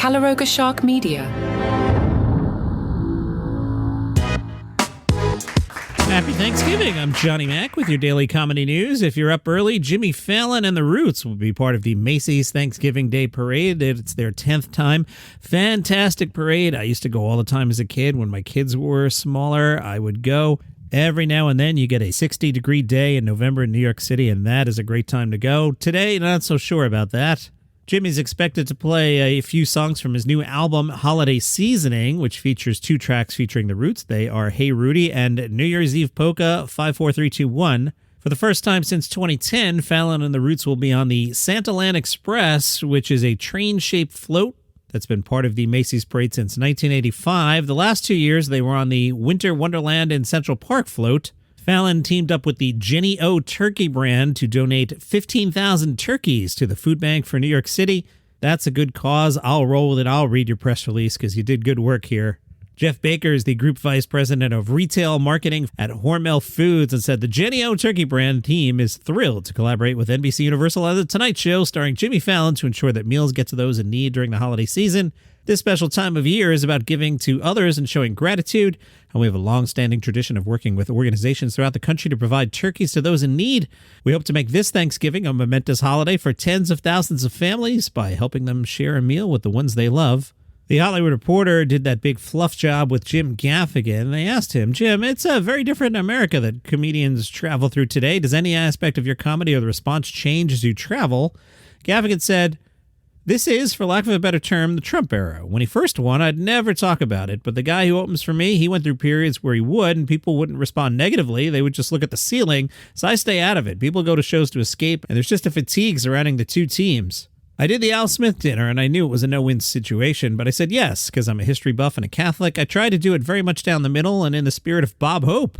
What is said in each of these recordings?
Calaroga Shark Media. Happy Thanksgiving. I'm Johnny Mac with your daily comedy news. If you're up early, Jimmy Fallon and the Roots will be part of the Macy's Thanksgiving Day Parade. It's their 10th time. Fantastic parade. I used to go all the time as a kid. When my kids were smaller, I would go. Every now and then you get a 60-degree day in November in New York City, and that is a great time to go. Today, not so sure about that. Jimmy's expected to play a few songs from his new album, Holiday Seasoning, which features 2 tracks featuring the Roots. They are Hey Rudy and New Year's Eve Polka 54321. For the first time since 2010, Fallon and the Roots will be on the Santaland Express, which is a train-shaped float that's been part of the Macy's Parade since 1985. The last 2 years, they were on the Winter Wonderland in Central Park float. Fallon teamed up with the Jenny O Turkey brand to donate 15,000 turkeys to the food bank for New York City. That's a good cause. I'll roll with it. I'll read your press release because you did good work here. Jeff Baker is the group vice president of retail marketing at Hormel Foods and said the Jenny O Turkey brand team is thrilled to collaborate with NBC Universal and The Tonight Show starring Jimmy Fallon to ensure that meals get to those in need during the holiday season. This special time of year is about giving to others and showing gratitude, and we have a long-standing tradition of working with organizations throughout the country to provide turkeys to those in need. We hope to make this Thanksgiving a momentous holiday for tens of thousands of families by helping them share a meal with the ones they love. The Hollywood Reporter did that big fluff job with Jim Gaffigan. They asked him, Jim, it's a very different America that comedians travel through today. Does any aspect of your comedy or the response change as you travel? Gaffigan said, this is, for lack of a better term, the Trump era. When he first won, I'd never talk about it, but the guy who opens for me, he went through periods where he would, and people wouldn't respond negatively. They would just look at the ceiling, so I stay out of it. People go to shows to escape, and there's just a fatigue surrounding the two teams. I did the Al Smith dinner, and I knew it was a no-win situation, but I said yes, because I'm a history buff and a Catholic. I tried to do it very much down the middle and in the spirit of Bob Hope.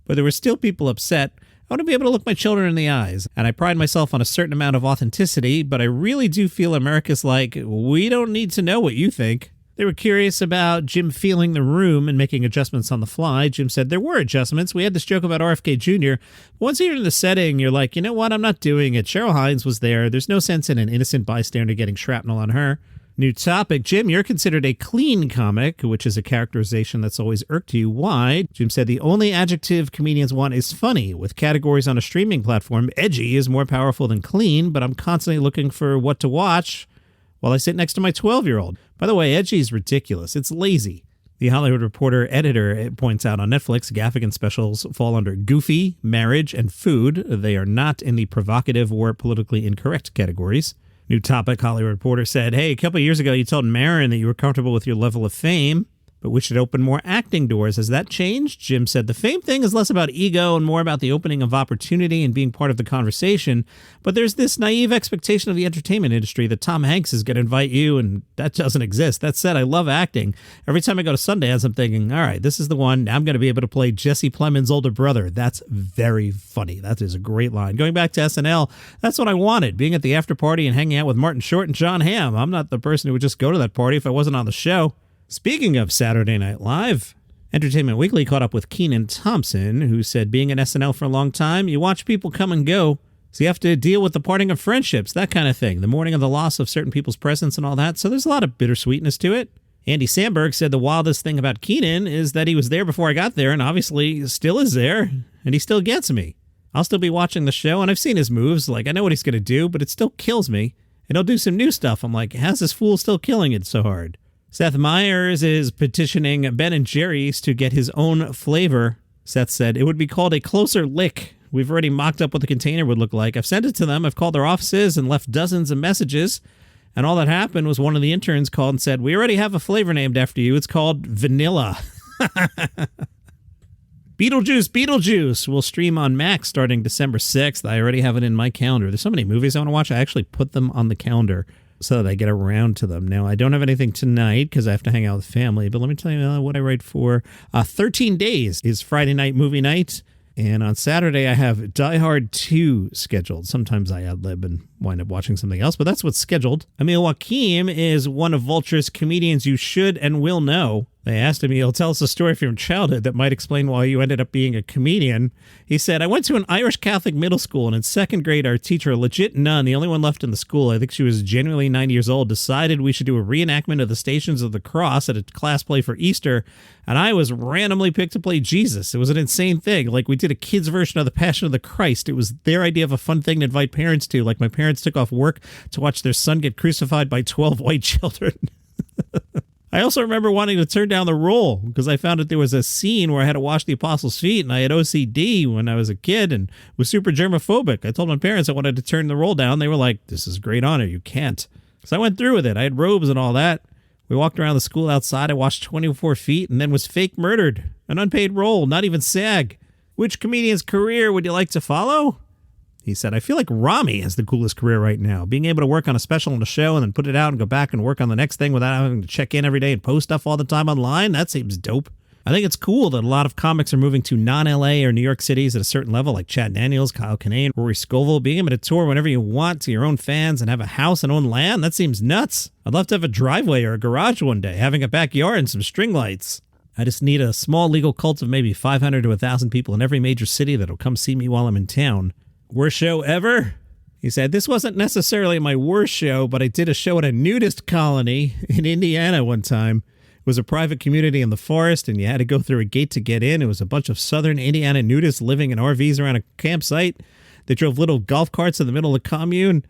But there were still people upset. I want to be able to look my children in the eyes, and I pride myself on a certain amount of authenticity, but I really do feel America's like, we don't need to know what you think. They were curious about Jim feeling the room and making adjustments on the fly. Jim said there were adjustments. We had this joke about RFK Jr. Once you're in the setting, you're like, you know what? I'm not doing it. Cheryl Hines was there. There's no sense in an innocent bystander getting shrapnel on her. New topic. Jim, you're considered a clean comic, which is a characterization that's always irked you. Why? Jim said the only adjective comedians want is funny. With categories on a streaming platform, edgy is more powerful than clean, but I'm constantly looking for what to watch while I sit next to my 12-year-old. By the way, edgy is ridiculous. It's lazy. The Hollywood Reporter editor points out on Netflix, Gaffigan specials fall under goofy, marriage, and food. They are not in the provocative or politically incorrect categories. New topic, Hollywood Reporter said, hey, a couple of years ago you told Marin that you were comfortable with your level of fame, but we should open more acting doors. Has that changed? Jim said the fame thing is less about ego and more about the opening of opportunity and being part of the conversation. But there's this naive expectation of the entertainment industry that Tom Hanks is going to invite you, and that doesn't exist. That said, I love acting. Every time I go to Sundance, I'm thinking, all right, this is the one. I'm going to be able to play Jesse Plemons' older brother. That's very funny. That is a great line. Going back to SNL, that's what I wanted, being at the after party and hanging out with Martin Short and John Hamm. I'm not the person who would just go to that party if I wasn't on the show. Speaking of Saturday Night Live, Entertainment Weekly caught up with Kenan Thompson, who said being at SNL for a long time, you watch people come and go, so you have to deal with the parting of friendships, that kind of thing, the mourning of the loss of certain people's presence and all that, so there's a lot of bittersweetness to it. Andy Samberg said the wildest thing about Kenan is that he was there before I got there and obviously still is there, and he still gets me. I'll still be watching the show, and I've seen his moves, like I know what he's going to do, but it still kills me, and he'll do some new stuff. I'm like, how's this fool still killing it so hard? Seth Meyers is petitioning Ben & Jerry's to get his own flavor. Seth said, it would be called a closer lick. We've already mocked up what the container would look like. I've sent it to them. I've called their offices and left dozens of messages. And all that happened was one of the interns called and said, we already have a flavor named after you. It's called vanilla. Beetlejuice will stream on Max starting December 6th. I already have it in my calendar. There's so many movies I want to watch. I actually put them on the calendar so that I get around to them. Now, I don't have anything tonight because I have to hang out with family, but let me tell you what I write for. 13 Days is Friday night movie night, and on Saturday I have Die Hard 2 scheduled. Sometimes I ad-lib and wind up watching something else, but that's what's scheduled. Emil Wakim is one of Vulture's comedians you should and will know. They asked him, he'll tell us a story from your childhood that might explain why you ended up being a comedian. He said, I went to an Irish Catholic middle school, and in second grade, our teacher, a legit nun, the only one left in the school, I think she was genuinely 90 years old, decided we should do a reenactment of the Stations of the Cross at a class play for Easter, and I was randomly picked to play Jesus. It was an insane thing. Like, we did a kid's version of the Passion of the Christ. It was their idea of a fun thing to invite parents to. Like, my parents took off work to watch their son get crucified by 12 white children. I also remember wanting to turn down the role because I found that there was a scene where I had to wash the apostles' feet, and I had OCD when I was a kid and was super germophobic. I told my parents I wanted to turn the role down. They were like, this is great honor. You can't. So I went through with it. I had robes and all that. We walked around the school outside. I washed 24 feet and then was fake murdered. An unpaid role, not even SAG. Which comedian's career would you like to follow? He said, I feel like Rami has the coolest career right now. Being able to work on a special on a show and then put it out and go back and work on the next thing without having to check in every day and post stuff all the time online, that seems dope. I think it's cool that a lot of comics are moving to non-LA or New York cities at a certain level, like Chad Daniels, Kyle Kenan, Rory Scovel. Being able to tour whenever you want to your own fans and have a house and own land, that seems nuts. I'd love to have a driveway or a garage one day, having a backyard and some string lights. I just need a small legal cult of maybe 500 to 1,000 people in every major city that'll come see me while I'm in town. Worst show ever? He said, this wasn't necessarily my worst show, but I did a show at a nudist colony in Indiana one time. It was a private community in the forest, and you had to go through a gate to get in. It was a bunch of southern Indiana nudists living in RVs around a campsite. They drove little golf carts in the middle of the commune.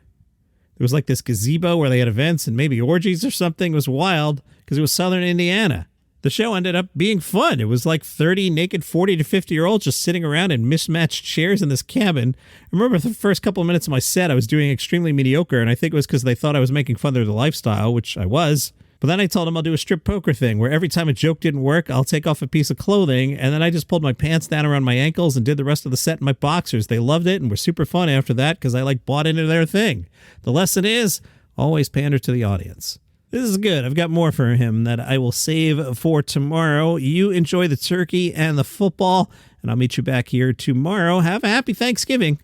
There was like this gazebo where they had events and maybe orgies or something. It was wild because it was southern Indiana. The show ended up being fun. It was like 30 naked 40 to 50-year-olds just sitting around in mismatched chairs in this cabin. I remember the first couple of minutes of my set, I was doing extremely mediocre, and I think it was because they thought I was making fun of their lifestyle, which I was. But then I told them I'll do a strip poker thing, where every time a joke didn't work, I'll take off a piece of clothing, and then I just pulled my pants down around my ankles and did the rest of the set in my boxers. They loved it and were super fun after that because I bought into their thing. The lesson is, always pander to the audience. This is good. I've got more for him that I will save for tomorrow. You enjoy the turkey and the football, and I'll meet you back here tomorrow. Have a happy Thanksgiving.